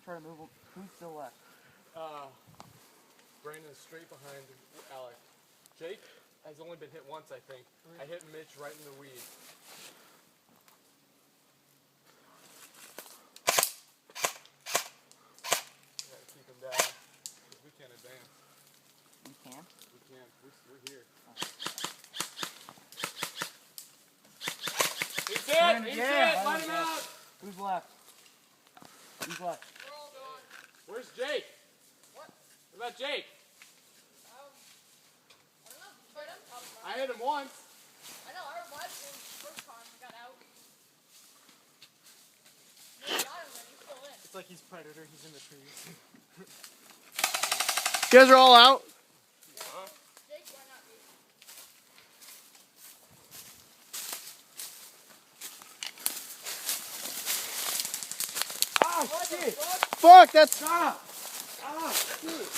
try to move him. Who's still left? Brandon's straight behind Alec. Jake has only been hit once, I think. I hit Mitch right in the weed. Gotta keep him down, because we can't advance. We can? We can't. We're here. He's hit! He's hit! Let him out! Who's left? Who's left? We're all gone. Where's Jake? What? What about Jake? I don't know. But I'm talking about. I hit him once. I know. I revived him first time. I got out. No, I got him, but he's still in. It's like he's Predator. He's in the trees. You guys are all out? Jake, why not me? Oh, shit! Fuck, that's... Stop! Ah, dude!